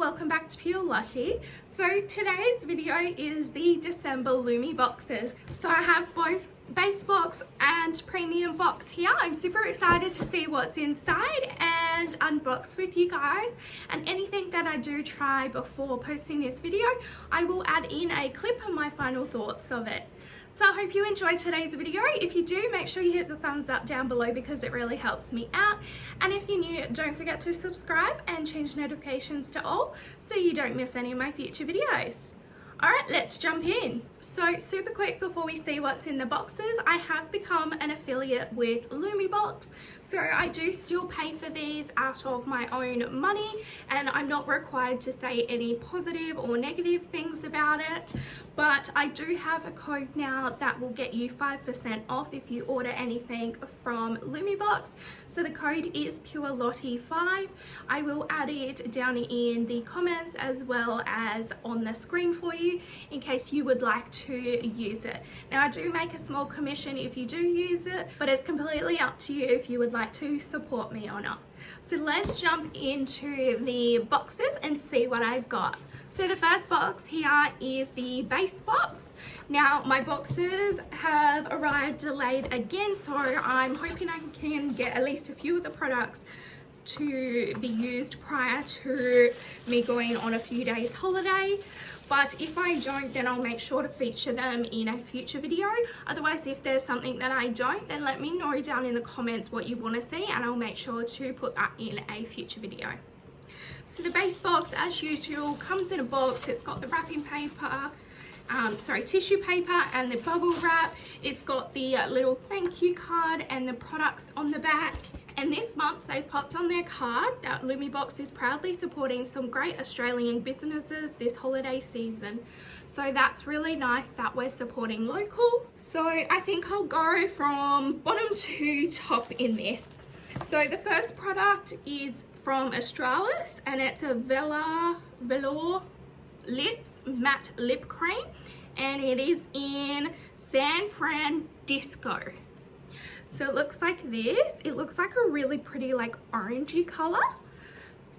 welcome back to Pure Lottie. So today's video is the December Lumi boxes. So I have both base box and premium box here. I'm super excited to see what's inside and unbox with you guys, and anything that I do try before posting this video, I will add in a clip of my final thoughts of it. So I hope you enjoyed today's video. If you do, make sure you hit the thumbs up down below because it really helps me out. And if you're new, don't forget to subscribe and change notifications to all so you don't miss any of my future videos. Alright, let's jump in. So super quick before we see what's in the boxes, I have become an affiliate with Lumibox. So I do still pay for these out of my own money, and I'm not required to say any positive or negative things about it. But I do have a code now that will get you 5% off if you order anything from Lumibox. So the code is PureLottie5. I will add it down in the comments as well as on the screen for you in case you would like to use it. Now I do make a small commission if you do use it, but it's completely up to you if you would like to support me or not. So let's jump into the boxes and see what I've got. So the first box here is the base box. Now my boxes have arrived delayed again, so I'm hoping I can get at least a few of the products to be used prior to me going on a few days holiday. But if I don't, then I'll make sure to feature them in a future video. Otherwise, if there's something that I don't, then let me know down in the comments what you want to see and I'll make sure to put that in a future video. So the base box, as usual, comes in a box. It's got the wrapping paper, tissue paper and the bubble wrap. It's got the little thank you card and the products on the back. And this month they've popped on their card that Lumibox is proudly supporting some great Australian businesses this holiday season. So that's really nice that we're supporting local. So I think I'll go from bottom to top in this. So the first product is from Australis and it's a Velour Lips Matte Lip Cream, and it is in San Francisco. So it looks like this. It looks like a really pretty like orangey color.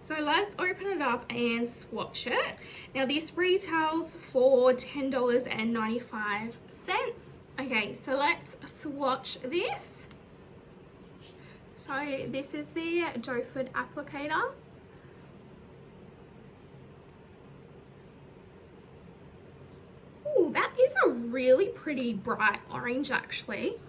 So let's open it up and swatch it. Now this retails for $10.95. Okay, so let's swatch this. So this is the doe foot applicator. Ooh, that is a really pretty bright orange actually.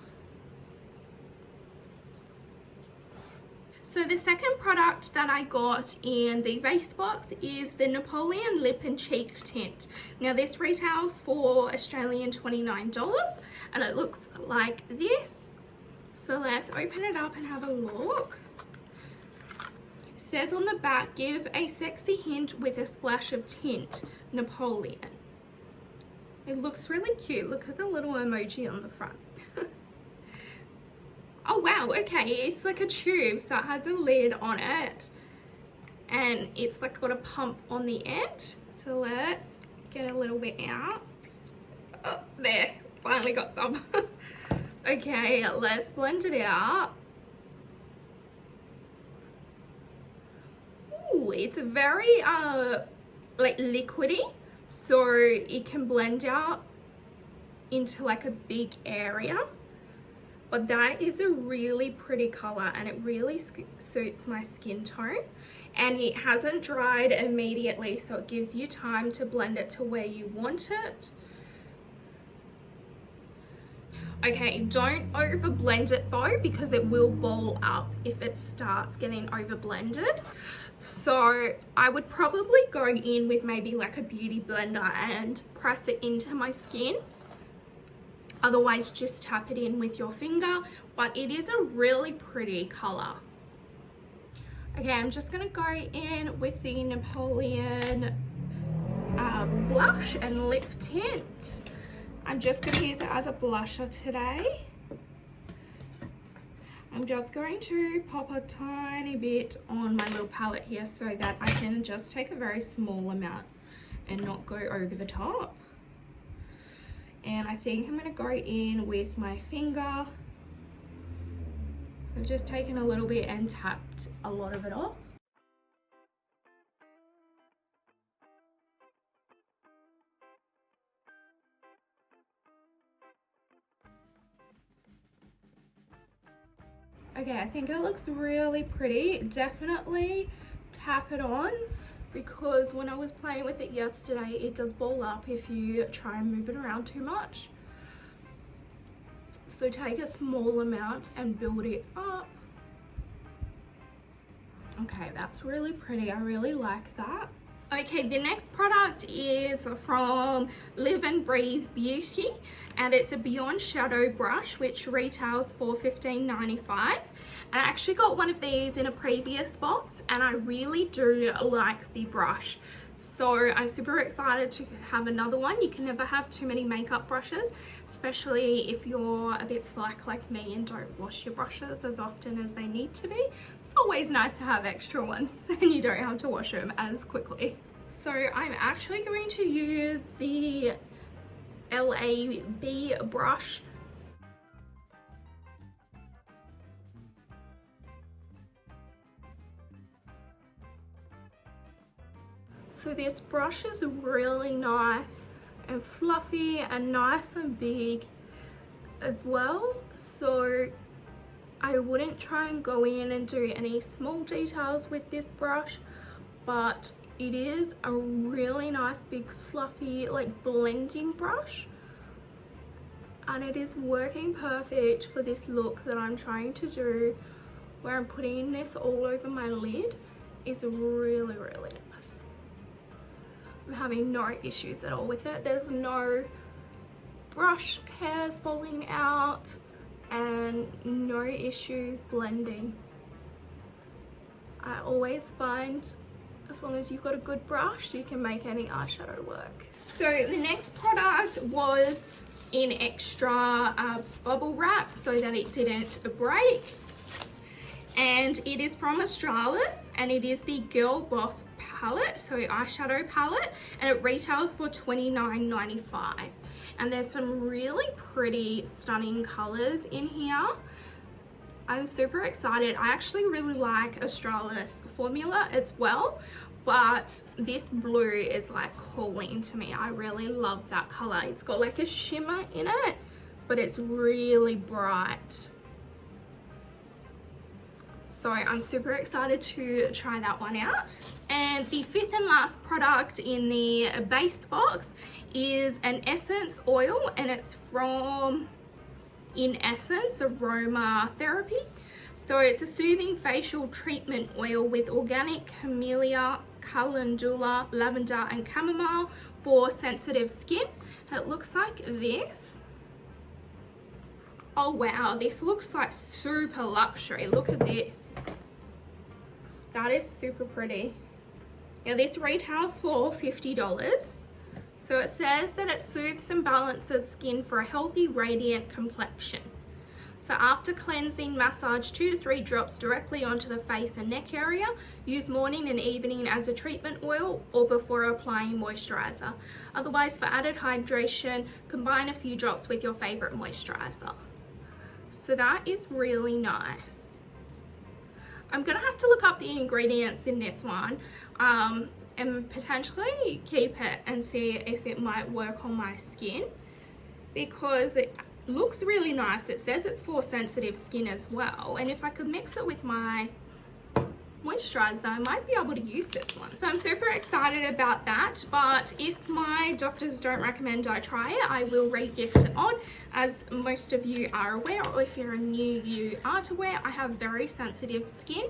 So the second product that I got in the base box is the Napoleon Lip and Cheek Tint. Now this retails for Australian $29 and it looks like this. So let's open it up and have a look. It says on the back, give a sexy hint with a splash of tint, Napoleon. It looks really cute. Look at the little emoji on the front. Oh wow, okay, it's like a tube, so it has a lid on it and it's like got a pump on the end. So let's get a little bit out. Oh, there, finally got some. Okay, let's blend it out. Ooh, it's very like liquidy, so it can blend out into like a big area. But that is a really pretty color and it really suits my skin tone, and it hasn't dried immediately, so it gives you time to blend it to where you want it. Okay, don't over blend it though because it will ball up if it starts getting over blended. So I would probably go in with maybe like a beauty blender and press it into my skin. Otherwise just tap it in with your finger, but it is a really pretty color. Okay, I'm just gonna go in with the Napoleon blush and lip tint. I'm just gonna use it as a blusher today. I'm just going to pop a tiny bit on my little palette here so that I can just take a very small amount and not go over the top. And I think I'm going to go in with my finger. So I've just taken a little bit and tapped a lot of it off. Okay, I think it looks really pretty. Definitely tap it on, because when I was playing with it yesterday, it does ball up if you try and move it around too much. So take a small amount and build it up. Okay, that's really pretty. I really like that. Okay, the next product is from Live and Breathe Beauty, and it's a Beyond Shadow brush, which retails for $15.95. And I actually got one of these in a previous box, and I really do like the brush. So I'm super excited to have another one. You can never have too many makeup brushes, especially if you're a bit slack like me and don't wash your brushes as often as they need to be. It's always nice to have extra ones and you don't have to wash them as quickly. So I'm actually going to use the LAB brush. So this brush is really nice and fluffy and nice and big as well. So I wouldn't try and go in and do any small details with this brush, but it is a really nice big fluffy like blending brush, and it is working perfect for this look that I'm trying to do, where I'm putting this all over my lid. Is really nice. I'm having no issues at all with it. There's no brush hairs falling out and no issues blending. I always find as long as you've got a good brush, you can make any eyeshadow work. So the next product was in extra bubble wrap so that it didn't break. And it is from Australis, and it is the Girl Boss palette, so eyeshadow palette, and it retails for $29.95. And there's some really pretty, stunning colors in here. I'm super excited. I actually really like Australis formula as well, but this blue is like calling to me. I really love that color. It's got like a shimmer in it, but it's really bright. So I'm super excited to try that one out. And the fifth and last product in the base box is an essence oil, and it's from In Essence Aromatherapy. So it's a soothing facial treatment oil with organic camellia, calendula, lavender and chamomile for sensitive skin. It looks like this. Oh wow, this looks like super luxury. Look at this. That is super pretty. Now this retails for $50. So it says that it soothes and balances skin for a healthy, radiant complexion. So after cleansing, massage 2 to 3 drops directly onto the face and neck area. Use morning and evening as a treatment oil or before applying moisturizer. Otherwise, for added hydration, combine a few drops with your favorite moisturizer. So that is really nice. I'm gonna have to look up the ingredients in this one and potentially keep it and see if it might work on my skin, because it looks really nice. It says it's for sensitive skin as well, and if I could mix it with my moisturizer, I might be able to use this one. So I'm super excited about that, but if my doctors don't recommend I try it, I will re-gift it on. As most of you are aware, or if you're new, you aren't aware, I have very sensitive skin,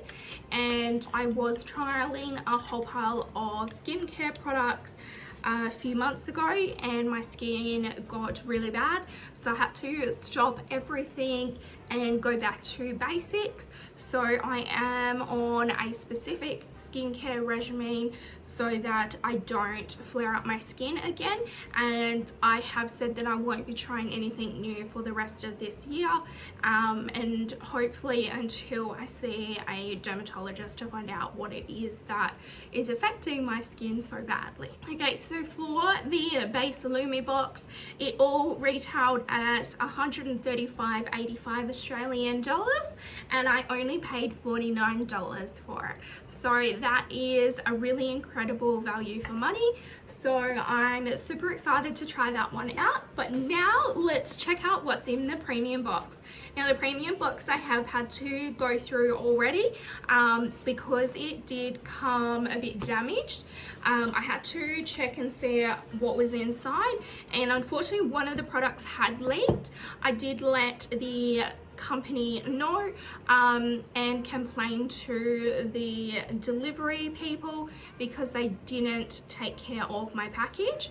and I was trialing a whole pile of skincare products a few months ago, and my skin got really bad, so I had to stop everything and go back to basics. So I am on a specific skincare regimen so that I don't flare up my skin again, and I have said that I won't be trying anything new for the rest of this year, and hopefully until I see a dermatologist to find out what it is that is affecting my skin so badly. Okay, so for the base Lumibox, it all retailed at 135.85 Australian dollars, and I only paid $49 for it. So that is a really incredible value for money. So I'm super excited to try that one out. But now let's check out what's in the premium box. Now the premium box I have had to go through already because it did come a bit damaged. I had to check and see what was inside, and unfortunately one of the products had leaked. I did let the company know and complain to the delivery people because they didn't take care of my package,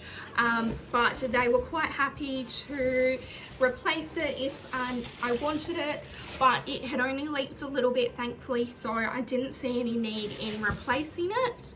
but they were quite happy to replace it if I wanted it, but it had only leaked a little bit, thankfully, so I didn't see any need in replacing it.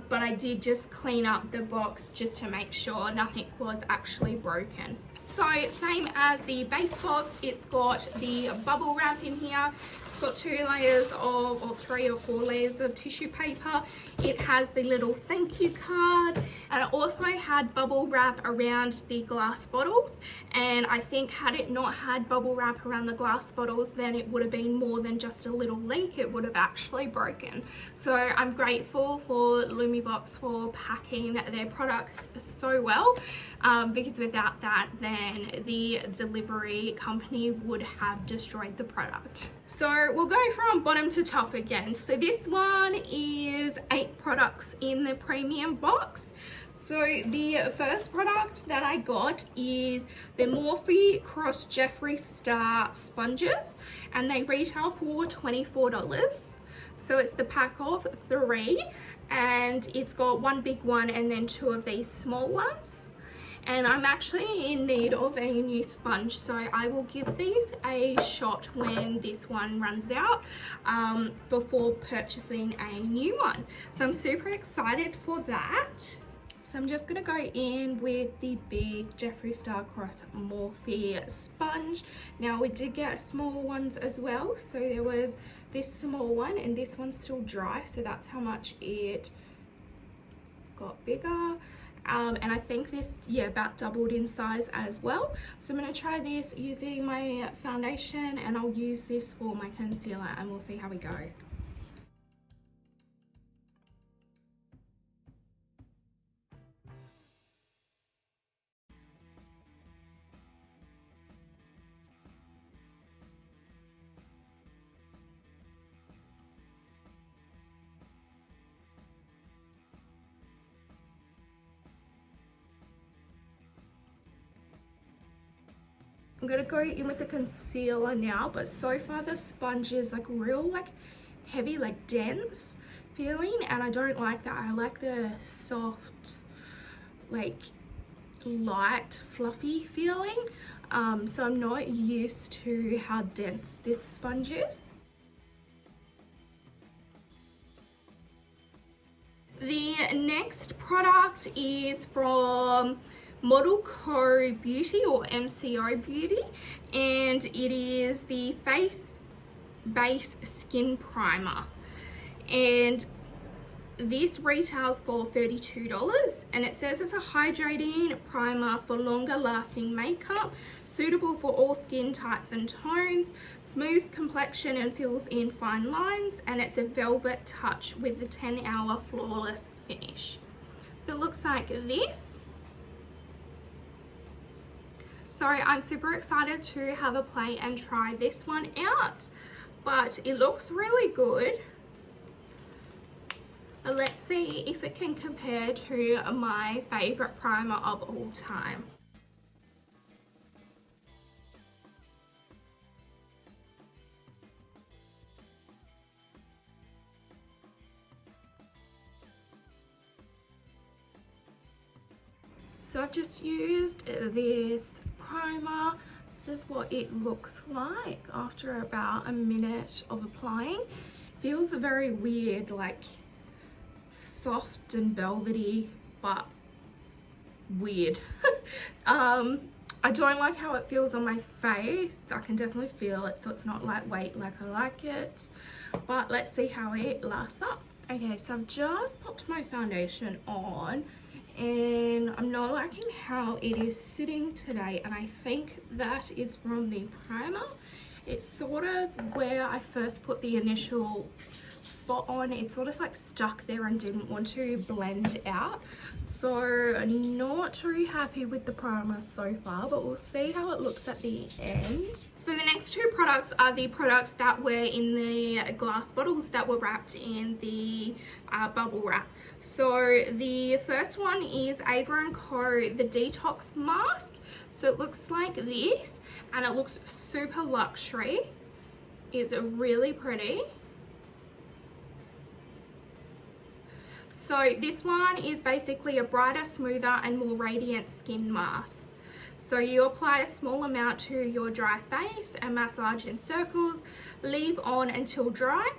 But I did just clean up the box just to make sure nothing was actually broken. So same as the base box, it's got the bubble wrap in here. It's got 2 layers of, or 3 or 4 layers of tissue paper. It has the little thank you card, and it also had bubble wrap around the glass bottles, and I think had it not had bubble wrap around the glass bottles, then it would have been more than just a little leak. It would have actually broken. So I'm grateful for Lumibox for packing their products so well, because without that, then the delivery company would have destroyed the product. So we'll go from bottom to top again. So this one is 8 products in the premium box. So the first product that I got is the Morphe Cross Jeffree Star sponges, and they retail for $24. So it's the pack of 3, and it's got 1 big one and then 2 of these small ones. And I'm actually in need of a new sponge, so I will give these a shot when this one runs out before purchasing a new one. So I'm super excited for that. So I'm just going to go in with the big Jeffree Star Cross Morphe sponge. Now we did get small ones as well, so there was this small one and this one's still dry, so that's how much it got bigger. And I think this, yeah, about doubled in size as well. So I'm going to try this using my foundation, and I'll use this for my concealer, and we'll see how we go. I'm gonna go in with the concealer now, but so far the sponge is like real, like heavy, like dense feeling, and I don't like that. I like the soft, like light, fluffy feeling. So I'm not used to how dense this sponge is. The next product is from Model Co Beauty, or MCO Beauty, and it is the Face Base Skin Primer, and this retails for $32, and it says it's a hydrating primer for longer lasting makeup, suitable for all skin types and tones, smooths complexion and fills in fine lines, and it's a velvet touch with a 10-hour flawless finish. So it looks like this. So I'm super excited to have a play and try this one out, but it looks really good. Let's see if it can compare to my favorite primer of all time. So I've just used this primer. This is what it looks like after about a minute of applying. Feels very weird, like soft and velvety, but weird. I don't like how it feels on my face. I can definitely feel it, so it's not lightweight like I like it, but let's see how it lasts up. Okay, so I've just popped my foundation on, and I'm not liking how it is sitting today, and I think that is from the primer. It's sort of where I first put the initial spot on, it's sort of like stuck there and didn't want to blend out, so I'm not too happy with the primer so far, but we'll see how it looks at the end. So the next two products are the products that were in the glass bottles that were wrapped in the bubble wrap. So the first one is Avanco the detox mask. So it looks like this, and it looks super luxury. It's really pretty. So this one is basically a brighter, smoother and more radiant skin mask. So you apply a small amount to your dry face and massage in circles, leave on until dry,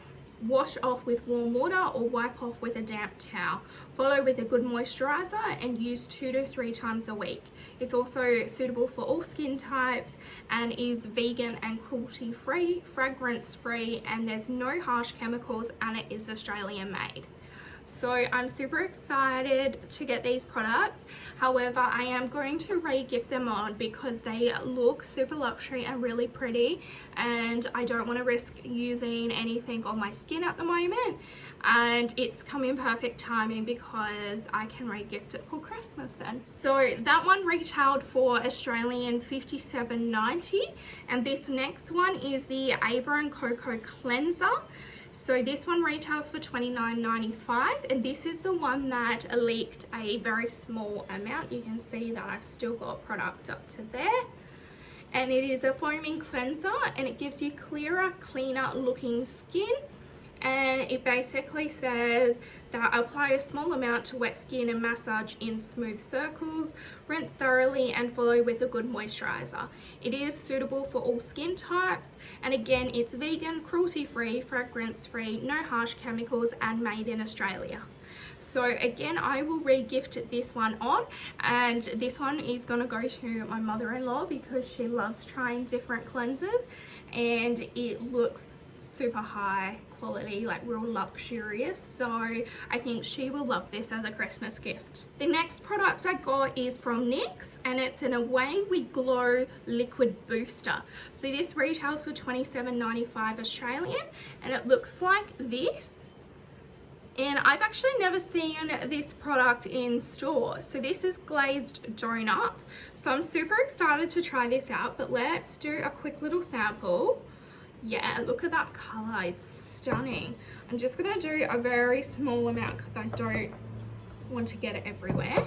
wash off with warm water or wipe off with a damp towel. Follow with a good moisturizer and use 2 to 3 times a week. It's also suitable for all skin types and is vegan and cruelty free, fragrance free, and there's no harsh chemicals, and it is Australian made. So I'm super excited to get these products. However, I am going to re-gift them on because they look super luxury and really pretty, and I don't want to risk using anything on my skin at the moment, and it's come in perfect timing because I can re-gift it for Christmas then. So that one retailed for Australian $57.90, and this next one is the Ava and Cocoa Cleanser. So this one retails for $29.95, and this is the one that leaked a very small amount. You can see that I've still got product up to there. And it is a foaming cleanser, and it gives you clearer, cleaner looking skin. And it basically says that apply a small amount to wet skin and massage in smooth circles, rinse thoroughly and follow with a good moisturizer. It is suitable for all skin types, and again, it's vegan, cruelty free, fragrance free, no harsh chemicals, and made in Australia. So again, I will re-gift this one on, and this one is going to go to my mother-in-law because she loves trying different cleansers, and it looks super high quality, like real luxurious, so I think she will love this as a Christmas gift. The next product I got is from NYX, and it's an Away We Glow liquid booster. So this retails for $27.95 Australian, and it looks like this, and I've actually never seen this product in store. So this is glazed donuts, so I'm super excited to try this out, but let's do a quick little sample. Yeah, look at that color, it's stunning. I'm just gonna do a very small amount because I don't want to get it everywhere,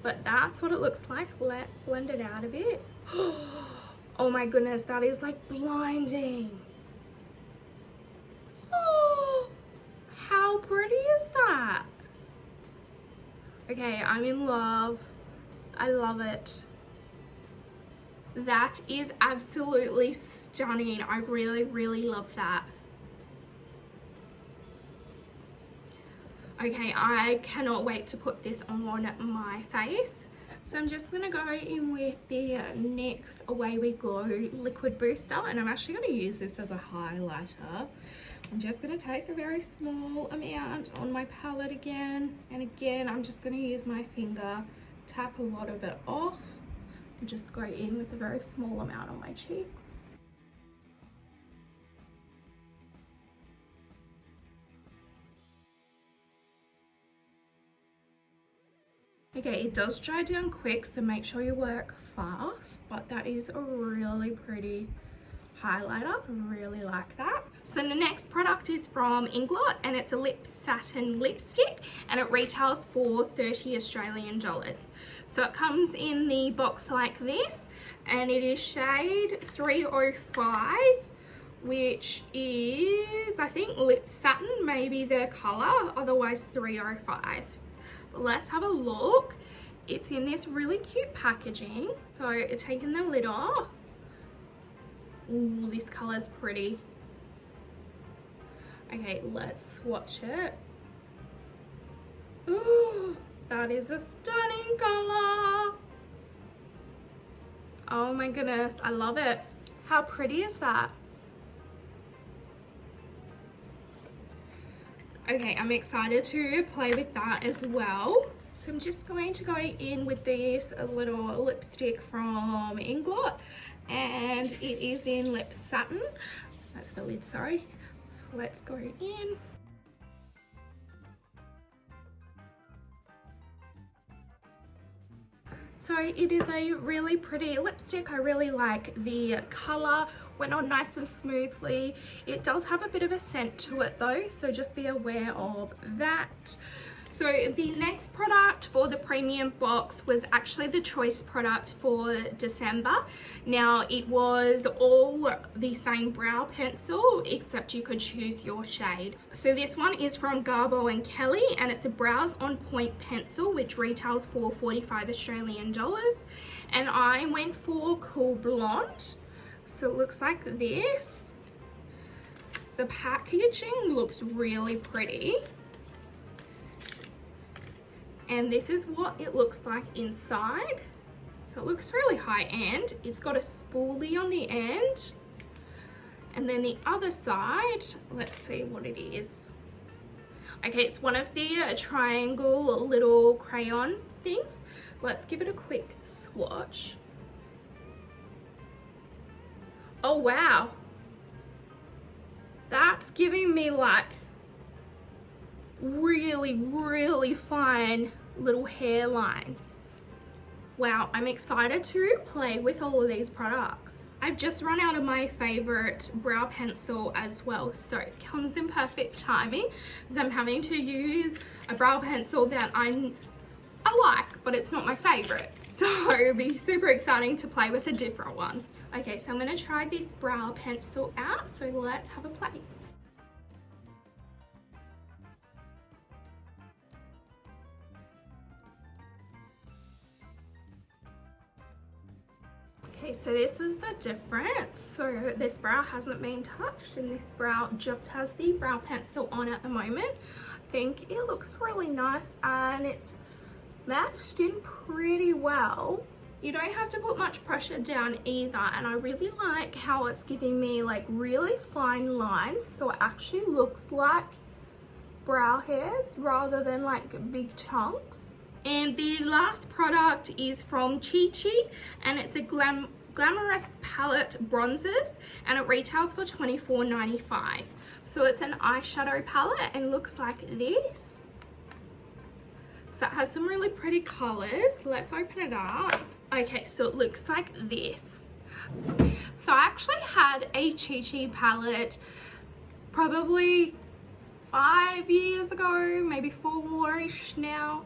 but that's what it looks like. Let's blend it out a bit. Oh my goodness, that is like blinding. Oh, how pretty is that? Okay, I'm in love. I love it. That is absolutely stunning. I really, really love that. Okay, I cannot wait to put this on my face. So I'm just going to go in with the NYX Away We Glow liquid booster, and I'm actually going to use this as a highlighter. I'm just going to take a very small amount on my palette again, and again I'm just going to use my finger, tap a lot of it off, and just go in with a very small amount on my cheeks. Okay, it does dry down quick, so make sure you work fast, but that is a really pretty highlighter. I really like that. So the next product is from Inglot, and it's a lip satin lipstick, and it retails for $30 Australian. So it comes in the box like this, and it is shade 305, which is, I think, lip satin, maybe the color, otherwise 305. But let's have a look. It's in this really cute packaging. So taking the lid off. Ooh, this color's pretty. Okay, let's swatch it. Ooh, that is a stunning color. Oh my goodness, I love it. How pretty is that? Okay, I'm excited to play with that as well. So I'm just going to go in with this little lipstick from Inglot, and it is in Lip Satin. That's the lid, sorry. So let's go in. So it is a really pretty lipstick. I really like the colour. Went on nice and smoothly. It does have a bit of a scent to it though, so just be aware of that. So the next product for the premium box was actually the choice product for December. Now it was all the same brow pencil except you could choose your shade. So this one is from Garbo and Kelly, and it's a Brows on Point pencil which retails for 45 Australian dollars, and I went for Cool Blonde. So it looks like this. The packaging looks really pretty. And this is what it looks like inside. So it looks really high end. It's got a spoolie on the end. And then the other side, let's see what it is. Okay, it's one of the triangle little crayon things. Let's give it a quick swatch. Oh wow. That's giving me like really fine little hairlines. Wow, I'm excited to play with all of these products. I've just run out of my favorite brow pencil as well, so it comes in perfect timing because I'm having to use a brow pencil that I like, but it's not my favorite. So it'll be super exciting to play with a different one. Okay, so I'm gonna try this brow pencil out, so let's have a play. Okay, so this is the difference. So this brow hasn't been touched and this brow just has the brow pencil on at the moment. I think it looks really nice and it's matched in pretty well. You don't have to put much pressure down either, and I really like how it's giving me like really fine lines, so it actually looks like brow hairs rather than like big chunks. And the last product is from Chichi, and it's a glamorous palette bronzers, and it retails for $24.95. So it's an eyeshadow palette and looks like this. So it has some really pretty colors. Let's open it up. Okay, so it looks like this. So I actually had a Chichi palette probably 5 years ago, maybe 4-ish now.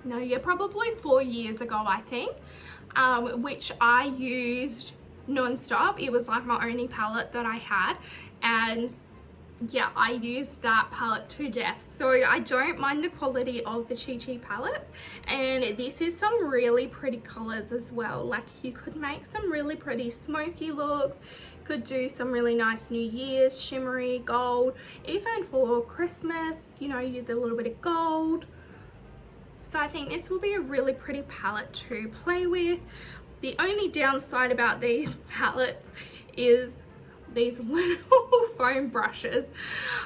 No, yeah, probably 4 years ago, I think, which I used non-stop. It was like my only palette that I had, and yeah, I used that palette to death. So I don't mind the quality of the Chichi palettes, and this is some really pretty colors as well. Like you could make some really pretty smoky looks, could do some really nice New Year's shimmery gold, even for Christmas, you know, use a little bit of gold. So I think this will be a really pretty palette to play with. The only downside about these palettes is these little foam brushes.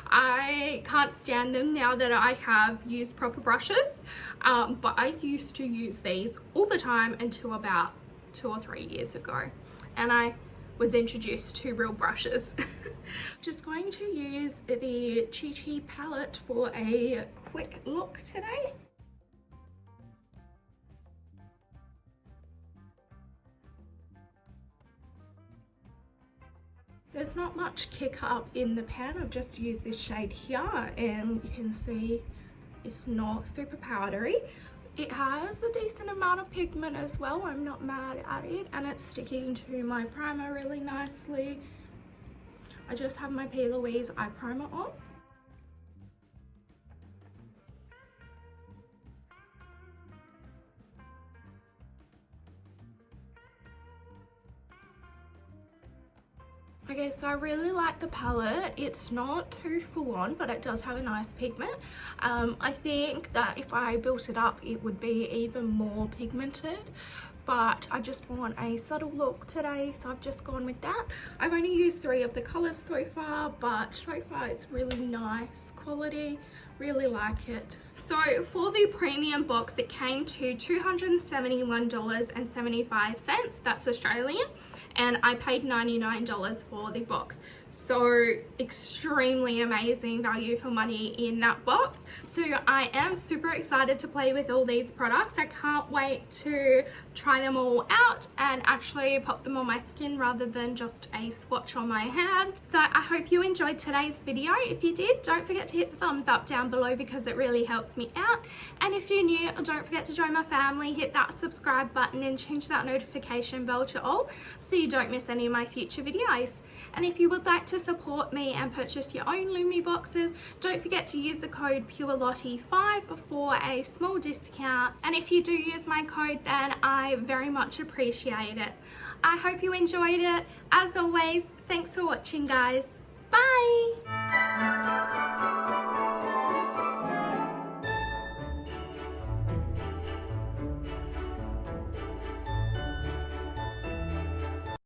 I can't stand them now that I have used proper brushes, but I used to use these all the time until about 2 or 3 years ago, and I was introduced to real brushes. Just going to use the Chichi palette for a quick look today. There's not much kick up in the pan. I've just used this shade here, and you can see it's not super powdery. It has a decent amount of pigment as well. I'm not mad at it, and it's sticking to my primer really nicely. I just have my P. Louise eye primer on. Okay, so I really like the palette. It's not too full on, but it does have a nice pigment. I think that if I built it up, it would be even more pigmented, but I just want a subtle look today, so I've just gone with that. I've only used 3 of the colors so far, but so far it's really nice quality. Really like it. So for the premium box, it came to $271.75. That's Australian, and I paid $99 for the box. So extremely amazing value for money in that box. So I am super excited to play with all these products. I can't wait to try them all out and actually pop them on my skin rather than just a swatch on my hand. So I hope you enjoyed today's video. If you did, don't forget to hit the thumbs up down below because it really helps me out. And if you're new, don't forget to join my family, hit that subscribe button and change that notification bell to all so you don't miss any of my future videos. And if you would like to support me and purchase your own Lumi boxes, don't forget to use the code PureLottie5 for a small discount. And if you do use my code, then I very much appreciate it. I hope you enjoyed it. As always, thanks for watching, guys. Bye!